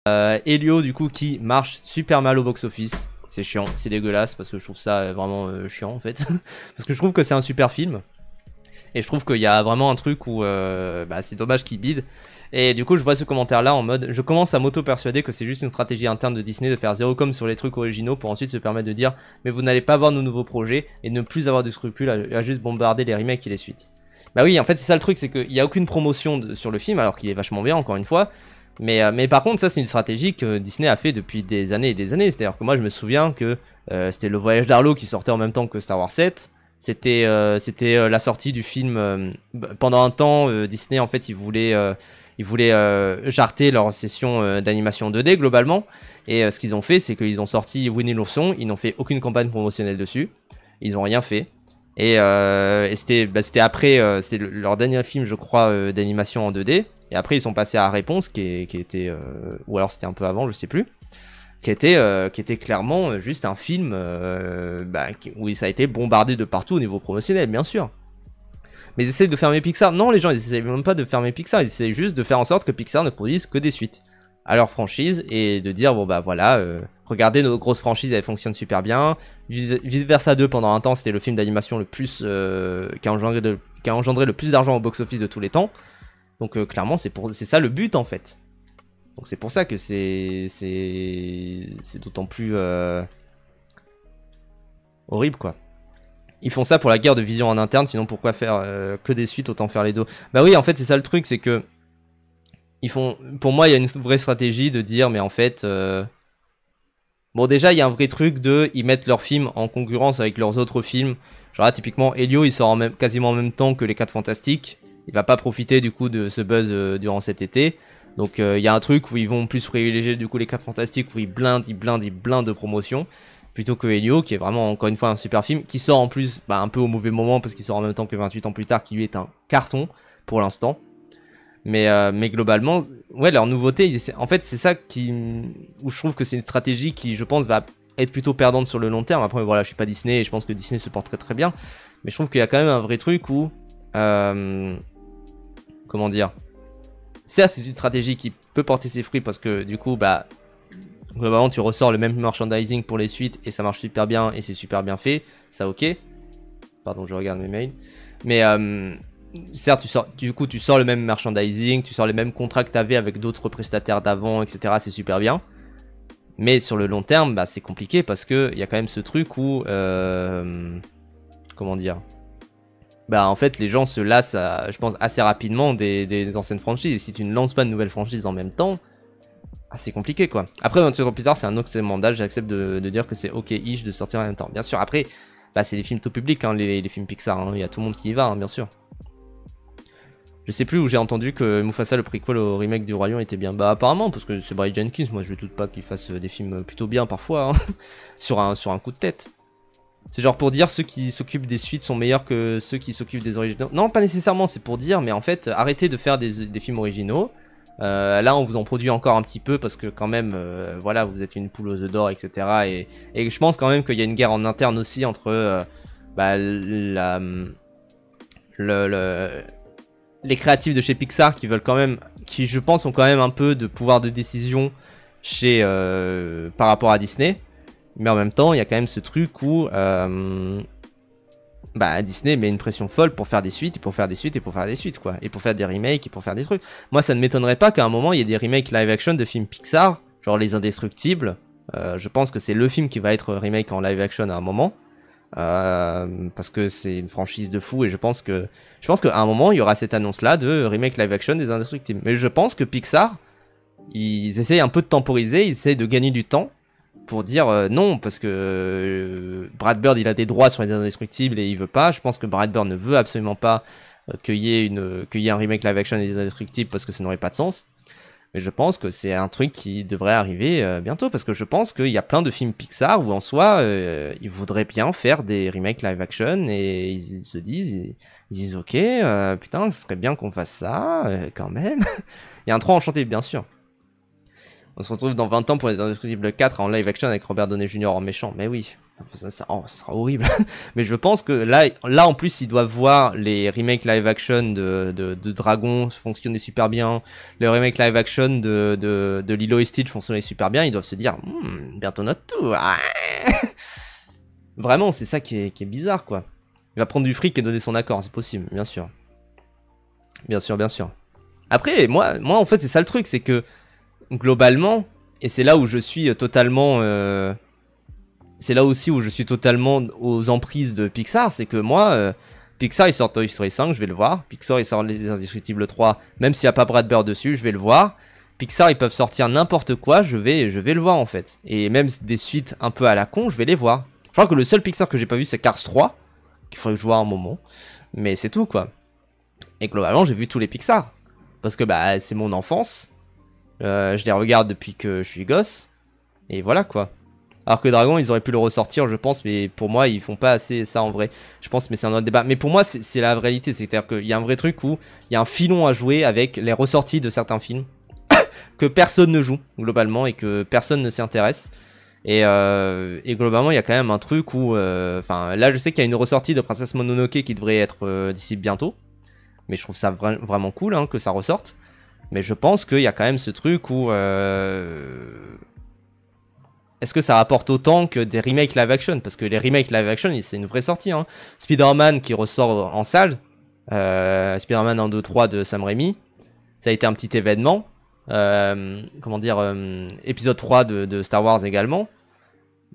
Elio du coup qui marche super mal au box-office. C'est chiant, c'est dégueulasse parce que je trouve ça vraiment chiant en fait. Parce que je trouve que c'est un super film. Et je trouve qu'il y a vraiment un truc où c'est dommage qu'il bide. Et du coup je vois ce commentaire là en mode je commence à m'auto-persuader que c'est juste une stratégie interne de Disney de faire zéro com sur les trucs originaux pour ensuite se permettre de dire mais vous n'allez pas voir nos nouveaux projets et ne plus avoir de scrupules à juste bombarder les remakes et les suites. Bah oui en fait c'est ça le truc, c'est qu'il n'y a aucune promotion sur le film alors qu'il est vachement bien encore une fois. Mais par contre ça c'est une stratégie que Disney a fait depuis des années et des années. C'est à dire que moi je me souviens que c'était Le Voyage d'Arlo qui sortait en même temps que Star Wars 7. C'était la sortie du film. Pendant un temps, Disney, en fait, ils voulaient jarter leur session d'animation 2D globalement. Et ce qu'ils ont fait, c'est qu'ils ont sorti Winnie l'ourson. Ils n'ont fait aucune campagne promotionnelle dessus. Ils n'ont rien fait. Et c'était après, c'était leur dernier film, je crois, d'animation en 2D. Et après, ils sont passés à Réponse, qui était. Ou alors c'était un peu avant, je sais plus. Qui était clairement juste un film où ça a été bombardé de partout au niveau promotionnel, bien sûr. Mais ils essayent de fermer Pixar. Non, les gens, ils essayent même pas de fermer Pixar. Ils essayent juste de faire en sorte que Pixar ne produise que des suites à leur franchise et de dire, bon bah voilà, regardez nos grosses franchises, elles fonctionnent super bien. Vice Versa 2, pendant un temps, c'était le film d'animation le plus qui a engendré le plus d'argent au box-office de tous les temps. Donc clairement, c'est ça le but en fait. Donc c'est pour ça que c'est d'autant plus horrible quoi. Ils font ça pour la guerre de vision en interne, sinon pourquoi faire que des suites, autant faire les dos. Bah oui, en fait c'est ça le truc, c'est que pour moi il y a une vraie stratégie de dire mais en fait bon déjà il y a un vrai truc de ils mettent leurs films en concurrence avec leurs autres films. Genre là typiquement Elio il sort quasiment en même temps que les 4 Fantastiques. Il va pas profiter du coup de ce buzz durant cet été. Donc il y a un truc où ils vont plus privilégier du coup les 4 Fantastiques, où ils blindent de promotion, plutôt que Elio qui est vraiment encore une fois un super film, qui sort en plus un peu au mauvais moment parce qu'il sort en même temps que 28 ans plus tard, qui lui est un carton pour l'instant. Mais globalement, ouais, leur nouveauté, en fait c'est ça où je trouve que c'est une stratégie qui je pense va être plutôt perdante sur le long terme. Après voilà, je suis pas Disney et je pense que Disney se porte très très bien, mais je trouve qu'il y a quand même un vrai truc où comment dire, certes c'est une stratégie qui peut porter ses fruits parce que du coup globalement tu ressors le même merchandising pour les suites et ça marche super bien et c'est super bien fait, ça ok. Pardon, je regarde mes mails. Mais certes tu sors le même merchandising, tu sors les mêmes contrats que t'avais avec d'autres prestataires d'avant, etc. C'est super bien. Mais sur le long terme, c'est compliqué parce que il y a quand même ce truc où comment dire, en fait les gens se lassent je pense assez rapidement des anciennes franchises, et si tu ne lances pas de nouvelles franchises en même temps, c'est compliqué quoi. Après 28 ans plus tard c'est un autre mandage, j'accepte de dire que c'est ok-ish de sortir en même temps. Bien sûr après c'est des films tout public hein, les films Pixar, il y a tout le monde qui y va bien sûr. Je sais plus où j'ai entendu que Mufasa le prequel au remake du Roi Lion était bien. Apparemment parce que c'est Barry Jenkins, moi je doute pas qu'il fasse des films plutôt bien parfois sur un coup de tête. C'est genre pour dire ceux qui s'occupent des suites sont meilleurs que ceux qui s'occupent des originaux. Non, pas nécessairement, c'est pour dire, mais en fait, arrêtez de faire des films originaux. Là, on vous en produit encore un petit peu parce que quand même, voilà, vous êtes une poule aux œufs d'or, etc. Et je pense quand même qu'il y a une guerre en interne aussi entre les créatifs de chez Pixar qui veulent quand même, qui je pense ont quand même un peu de pouvoir de décision par rapport à Disney. Mais en même temps, il y a quand même ce truc où Disney met une pression folle pour faire des suites, et pour faire des suites, et pour faire des suites, quoi. Et pour faire des remakes, et pour faire des trucs. Moi, ça ne m'étonnerait pas qu'à un moment, il y ait des remakes live-action de films Pixar, genre Les Indestructibles. Je pense que c'est le film qui va être remake en live-action à un moment. Parce que c'est une franchise de fou, et je pense qu'à un moment, il y aura cette annonce-là de remake live-action des Indestructibles. Mais je pense que Pixar, ils essayent un peu de temporiser, ils essayent de gagner du temps, pour dire non, parce que Brad Bird il a des droits sur les Indestructibles et il veut pas. Je pense que Brad Bird ne veut absolument pas qu'il y ait un remake live action des Indestructibles parce que ça n'aurait pas de sens. Mais je pense que c'est un truc qui devrait arriver bientôt, parce que je pense qu'il y a plein de films Pixar où en soi ils voudraient bien faire des remakes live action et ils se disent, ils disent ok, putain, ce serait bien qu'on fasse ça quand même. Il y a un 3 enchanté bien sûr. On se retrouve dans 20 ans pour les Indestructibles 4 en live action avec Robert Downey Jr. en méchant. Mais oui, ça sera horrible. Mais je pense que là en plus, ils doivent voir les remakes live action de Dragon fonctionner super bien. Les remakes live action de Lilo et Stitch fonctionner super bien. Ils doivent se dire, bientôt notre tour. Vraiment, c'est ça qui est bizarre, quoi. Il va prendre du fric et donner son accord, c'est possible, bien sûr. Bien sûr, bien sûr. Après, moi en fait, c'est ça le truc, c'est que globalement, et c'est là où je suis totalement... c'est là aussi où je suis totalement aux emprises de Pixar, c'est que moi, Pixar il sort Toy Story 5, je vais le voir. Pixar il sort Les Indestructibles 3, même s'il n'y a pas Brad Bird dessus, je vais le voir. Pixar ils peuvent sortir n'importe quoi, je vais le voir en fait. Et même des suites un peu à la con, je vais les voir. Je crois que le seul Pixar que j'ai pas vu c'est Cars 3, qu'il faudrait que je vois un moment. Mais c'est tout quoi. Et globalement j'ai vu tous les Pixar. Parce que bah c'est mon enfance. Je les regarde depuis que je suis gosse. Et voilà quoi. Alors que Dragon, ils auraient pu le ressortir, je pense. Mais pour moi, ils font pas assez ça en vrai. Je pense, mais c'est un autre débat. Mais pour moi, c'est la réalité. C'est-à-dire qu'il y a un vrai truc où il y a un filon à jouer avec les ressorties de certains films. Que personne ne joue, globalement. Et que personne ne s'y intéresse. Et globalement, il y a quand même un truc où... Enfin, là, je sais qu'il y a une ressortie de Princesse Mononoke qui devrait être d'ici bientôt. Mais je trouve ça vraiment cool hein, que ça ressorte. Mais je pense qu'il y a quand même ce truc où... Est-ce que ça rapporte autant que des remakes live action? Parce que les remakes live action, c'est une vraie sortie. Hein. Spider-Man qui ressort en salle. Spider-Man 1, 2, 3 de Sam Raimi. Ça a été un petit événement. Comment dire, épisode 3 de Star Wars également.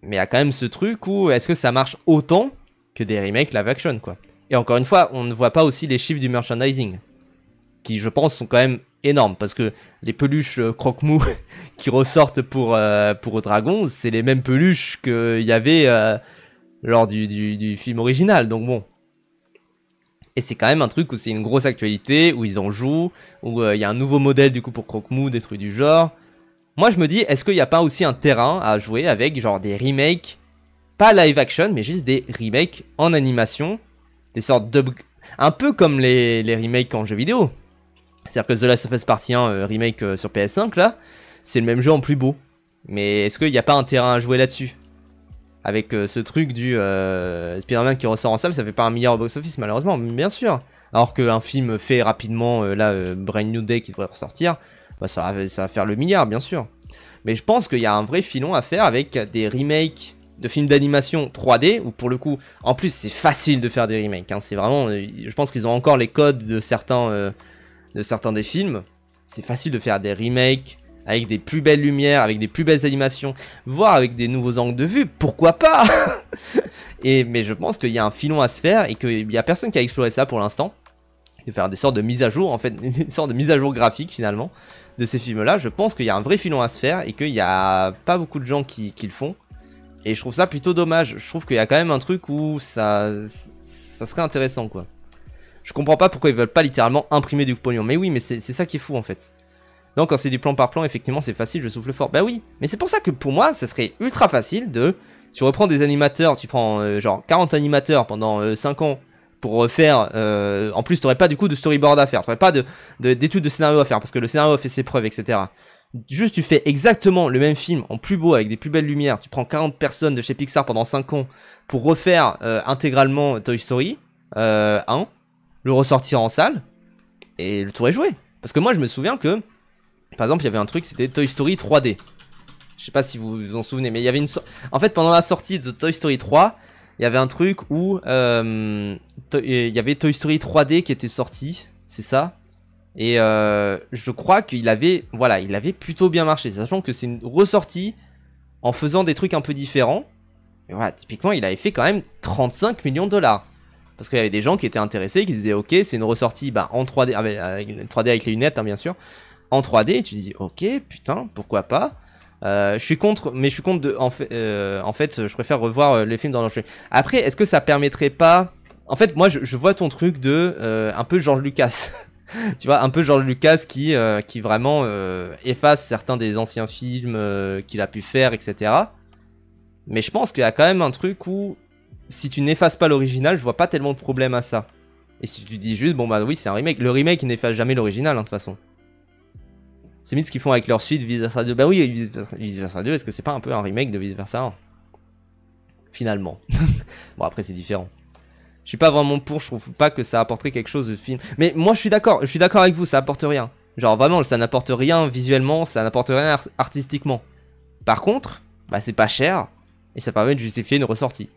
Mais il y a quand même ce truc où est-ce que ça marche autant que des remakes live action quoi. Et encore une fois, on ne voit pas aussi les chiffres du merchandising. Qui je pense sont quand même énormes. Parce que les peluches croque-mou qui ressortent pour Dragon, c'est les mêmes peluches qu'il y avait lors du film original. Donc bon. Et c'est quand même un truc où c'est une grosse actualité, où ils en jouent, où il y a un nouveau modèle du coup pour croque-mou, des trucs du genre. Moi je me dis, est-ce qu'il n'y a pas aussi un terrain à jouer avec genre des remakes, pas live action, mais juste des remakes en animation, des sortes de... Un peu comme les remakes en jeu vidéo. C'est-à-dire que The Last of Us Partie 1 remake sur PS5 là, c'est le même jeu en plus beau. Mais est-ce qu'il n'y a pas un terrain à jouer là-dessus? Avec ce truc du Spider-Man qui ressort en salle, ça fait pas 1 milliard au box-office malheureusement, mais bien sûr. Alors qu'un film fait rapidement, Brand New Day qui devrait ressortir, bah, ça va faire le milliard bien sûr. Mais je pense qu'il y a un vrai filon à faire avec des remakes de films d'animation 3D, où pour le coup, en plus c'est facile de faire des remakes. Hein, c'est vraiment, je pense qu'ils ont encore les codes de certains des films. C'est facile de faire des remakes avec des plus belles lumières, avec des plus belles animations, voire avec des nouveaux angles de vue, pourquoi pas. Mais je pense qu'il y a un filon à se faire et qu'il n'y a personne qui a exploré ça pour l'instant. De faire des sortes de mises à jour, en fait, une sorte de mise à jour graphique finalement de ces films-là. Je pense qu'il y a un vrai filon à se faire et qu'il n'y a pas beaucoup de gens qui le font. Et je trouve ça plutôt dommage. Je trouve qu'il y a quand même un truc où ça serait intéressant quoi. Je comprends pas pourquoi ils veulent pas littéralement imprimer du pognon. Mais oui, mais c'est ça qui est fou en fait. Donc quand c'est du plan par plan, effectivement c'est facile, je souffle fort. Bah oui, mais c'est pour ça que pour moi, ça serait ultra facile de... Tu reprends des animateurs, tu prends genre 40 animateurs pendant 5 ans pour refaire... en plus, t'aurais pas du coup de storyboard à faire, t'aurais pas d'études de scénario à faire, parce que le scénario a fait ses preuves, etc. Juste tu fais exactement le même film en plus beau, avec des plus belles lumières, tu prends 40 personnes de chez Pixar pendant 5 ans pour refaire intégralement Toy Story 1, le ressortir en salle, et le tour est joué. Parce que moi je me souviens que... Par exemple, il y avait un truc, c'était Toy Story 3D. Je sais pas si vous vous en souvenez, mais il y avait une... En fait, pendant la sortie de Toy Story 3, il y avait un truc où... il y avait Toy Story 3D qui était sorti, c'est ça. Et je crois qu'il avait... Voilà, il avait plutôt bien marché, sachant que c'est une ressortie en faisant des trucs un peu différents. Et voilà, typiquement, il avait fait quand même 35 millions de $. Parce qu'il y avait des gens qui étaient intéressés, qui se disaient, ok, c'est une ressortie en 3D, avec 3D avec les lunettes, hein, bien sûr. En 3D, et tu te dis ok putain pourquoi pas. Je suis contre, mais je suis contre en fait je préfère revoir les films dans leur jeu. Après est-ce que ça permettrait pas, en fait moi je vois ton truc de un peu George Lucas. Tu vois, un peu George Lucas qui vraiment efface certains des anciens films qu'il a pu faire, etc. Mais je pense qu'il y a quand même un truc où si tu n'effaces pas l'original, je vois pas tellement de problème à ça. Et si tu dis juste bon bah oui c'est un remake, le remake n'efface jamais l'original hein, de toute façon. C'est limite ce qu'ils font avec leur suite Vice Versa 2. Bah oui, Vice Versa 2, est-ce que c'est pas un peu un remake de Vice Versa 1 finalement? Bon, après, c'est différent. Je suis pas vraiment pour, je trouve pas que ça apporterait quelque chose de film. Mais moi, je suis d'accord avec vous, ça apporte rien. Genre, vraiment, ça n'apporte rien visuellement, ça n'apporte rien artistiquement. Par contre, bah, c'est pas cher, et ça permet de justifier une ressortie.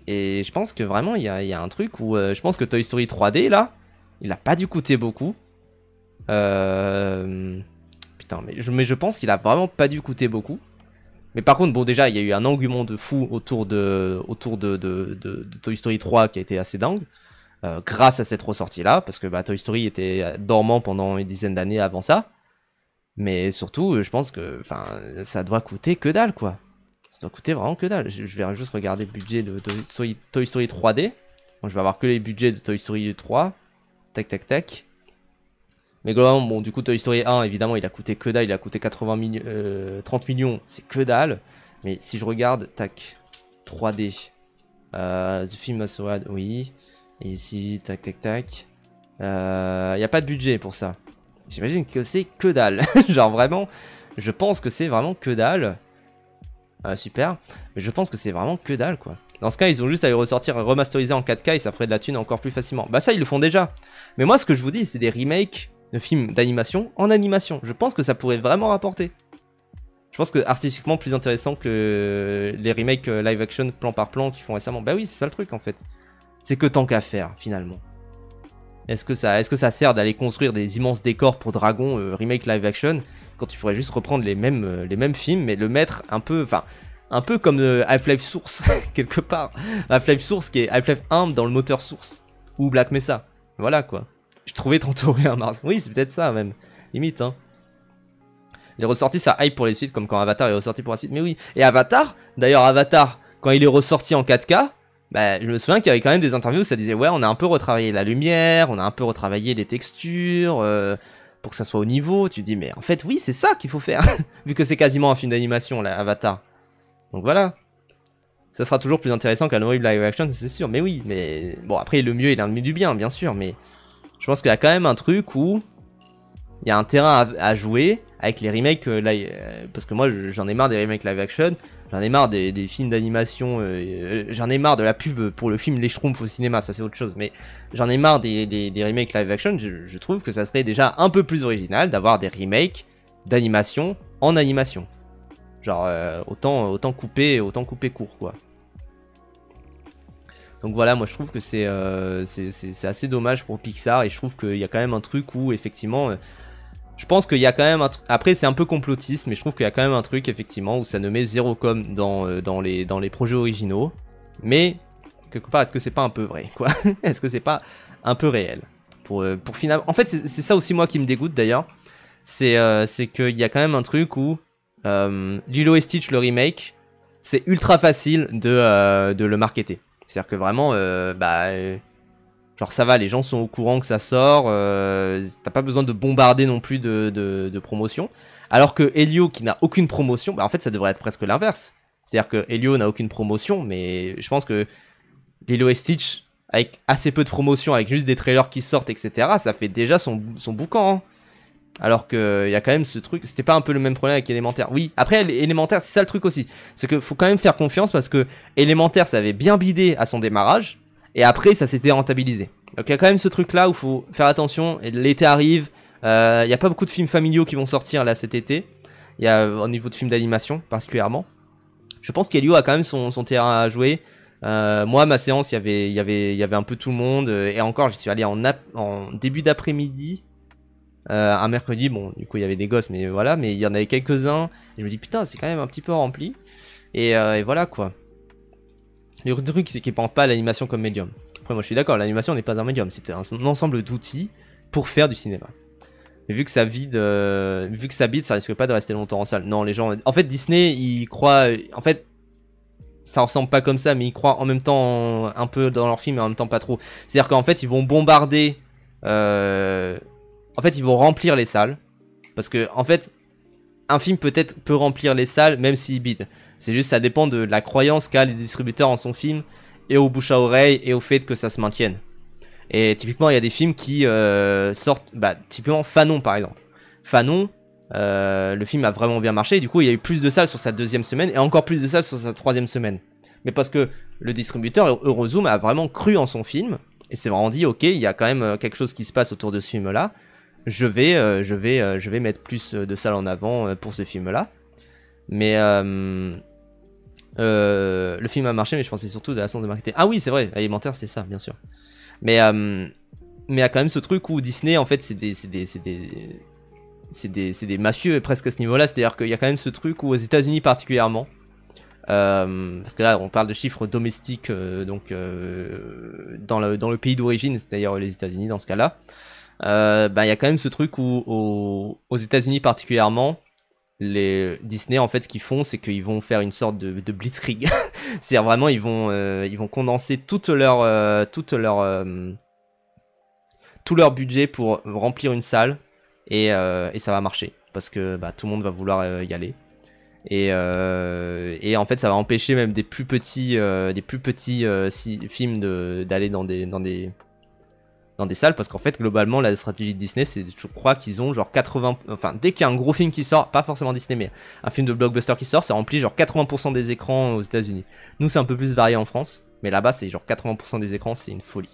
Et je pense que vraiment, il y a un truc où je pense que Toy Story 3D, là, il a pas dû coûter beaucoup. Putain, mais je pense qu'il a vraiment pas dû coûter beaucoup. Mais par contre, bon, déjà, il y a eu un engouement de fou autour de Toy Story 3 qui a été assez dingue. Grâce à cette ressortie-là, parce que bah, Toy Story était dormant pendant une dizaine d'années avant ça. Mais surtout, je pense que ça doit coûter que dalle, quoi. Ça doit coûter vraiment que dalle. Je vais juste regarder le budget de Toy Story 3D. Bon, je vais avoir que les budgets de Toy Story 3. Tac, tac, tac. Mais globalement, bon, du coup, Toy Story 1, évidemment, il a coûté que dalle. Il a coûté 30 millions, c'est que dalle. Mais si je regarde, tac, 3D. The film Assorad, oui. Et ici, tac, tac, tac. Il n'y a pas de budget pour ça. J'imagine que c'est que dalle. Genre vraiment, je pense que c'est vraiment que dalle. Super. Mais je pense que c'est vraiment que dalle, quoi. Dans ce cas, ils ont juste à les ressortir remasterisés en 4K et ça ferait de la thune encore plus facilement. Bah ça, ils le font déjà. Mais moi, ce que je vous dis, c'est des remakes de films d'animation en animation. Je pense que ça pourrait vraiment rapporter. Je pense que artistiquement plus intéressant que les remakes live action plan par plan qu'ils font récemment. Bah oui, c'est ça le truc en fait. C'est que tant qu'à faire finalement. Est-ce que ça sert d'aller construire des immenses décors pour Dragon remake live action quand tu pourrais juste reprendre les mêmes films mais le mettre un peu comme Half-Life Source quelque part. Half-Life Source qui est Half-Life 1 dans le moteur source ou Black Mesa. Voilà quoi. Je trouvais t'entourer un Mars. Oui, c'est peut-être ça même. Limite hein. Il est ressorti, ça hype pour les suites, comme quand Avatar est ressorti pour la suite. Mais oui. Et Avatar, d'ailleurs Avatar, quand il est ressorti en 4K, bah, je me souviens qu'il y avait quand même des interviews où ça disait ouais, on a un peu retravaillé la lumière, on a un peu retravaillé les textures, pour que ça soit au niveau. Tu dis mais en fait oui, c'est ça qu'il faut faire, vu que c'est quasiment un film d'animation là, Avatar. Donc voilà. Ça sera toujours plus intéressant qu'un horrible live action, c'est sûr. Mais oui, mais bon après le mieux est l'ennemi du bien, bien sûr, mais je pense qu'il y a quand même un truc où il y a un terrain à jouer avec les remakes parce que moi j'en ai marre des remakes live action, j'en ai marre des films d'animation, j'en ai marre de la pub pour le film Les Schtroumpfs au cinéma, ça c'est autre chose, mais j'en ai marre des remakes live action. Je trouve que ça serait déjà un peu plus original d'avoir des remakes d'animation en animation. Genre autant couper court quoi. Donc voilà, moi je trouve que c'est assez dommage pour Pixar et je trouve qu'il y a quand même un truc où effectivement je pense qu'il y a quand même un truc. Après c'est un peu complotiste mais je trouve qu'il y a quand même un truc effectivement où ça ne met zéro com dans les projets originaux. Mais quelque part est-ce que c'est pas un peu vrai quoi? Est-ce que c'est pas un peu réel pour finalement. En fait c'est ça aussi moi qui me dégoûte d'ailleurs. C'est qu'il y a quand même un truc où Lilo et Stitch le remake c'est ultra facile de le marketer. C'est-à-dire que vraiment, genre ça va, les gens sont au courant que ça sort, t'as pas besoin de bombarder non plus de promotion. Alors que Elio qui n'a aucune promotion, bah en fait ça devrait être presque l'inverse. C'est-à-dire que Elio n'a aucune promotion, mais je pense que Lilo et Stitch, avec assez peu de promotion, avec juste des trailers qui sortent, etc., ça fait déjà son boucan. Hein. Alors qu'il y a quand même ce truc, c'était pas un peu le même problème avec Élémentaire. Oui, après Élémentaire, c'est ça le truc aussi. C'est qu'il faut quand même faire confiance parce que Élémentaire, ça avait bien bidé à son démarrage. Et après, ça s'était rentabilisé. Donc il y a quand même ce truc là où il faut faire attention. L'été arrive, il n'y a pas beaucoup de films familiaux qui vont sortir là cet été. Il y a au niveau de films d'animation particulièrement. Je pense qu'Elio a quand même son terrain à jouer. Moi, ma séance, il y avait un peu tout le monde. Et encore, j'y suis allé en début d'après-midi. Un mercredi, bon, du coup, il y avait des gosses, mais voilà. Mais il y en avait quelques-uns. Et je me dis, putain, c'est quand même un petit peu rempli. Et voilà, quoi. Le truc, c'est qu'ils ne prennent pas l'animation comme médium. Après, moi, je suis d'accord, l'animation n'est pas un médium. C'était un ensemble d'outils pour faire du cinéma. Mais vu que ça vide, ça risque pas de rester longtemps en salle. Non, les gens... En fait, Disney, ils croient... En fait, ça ressemble pas comme ça, mais ils croient en même temps un peu dans leur film et en même temps pas trop. C'est-à-dire qu'en fait, ils vont bombarder... En fait, ils vont remplir les salles. Parce que, en fait, un film peut remplir les salles, même s'il bide. C'est juste, ça dépend de la croyance qu'a les distributeurs en son film, et au bouche à oreille, et au fait que ça se maintienne. Et typiquement, il y a des films qui sortent... Bah, typiquement, Fanon, par exemple. Fanon, le film a vraiment bien marché, et du coup il y a eu plus de salles sur sa 2e semaine, et encore plus de salles sur sa 3e semaine. Mais parce que le distributeur Eurozoom a vraiment cru en son film, et s'est vraiment dit, ok, il y a quand même quelque chose qui se passe autour de ce film-là, je vais mettre plus de salles en avant pour ce film-là. Mais le film a marché, mais je pensais surtout de la sens de marketing. Ah oui, c'est vrai, alimentaire, c'est ça, bien sûr. Mais il y a quand même ce truc où Disney, en fait, c'est des mafieux presque à ce niveau-là. C'est-à-dire qu'il y a quand même ce truc où aux États-Unis particulièrement, parce que là, on parle de chiffres domestiques, donc dans le pays d'origine, c'est-à-dire les États-Unis dans ce cas-là. Il y a quand même ce truc où aux États-Unis particulièrement, les Disney en fait ce qu'ils font, c'est qu'ils vont faire une sorte de blitzkrieg. C'est-à-dire vraiment ils vont condenser tout leur budget pour remplir une salle, et ça va marcher parce que tout le monde va vouloir y aller. Et en fait ça va empêcher même des plus petits films d'aller dans des salles, parce qu'en fait globalement la stratégie de Disney, c'est, je crois qu'ils ont genre 80, enfin dès qu'il y a un gros film qui sort, pas forcément Disney mais un film de blockbuster qui sort, ça remplit genre 80% des écrans aux États-Unis. Nous c'est un peu plus varié en France, mais là-bas c'est genre 80% des écrans, c'est une folie.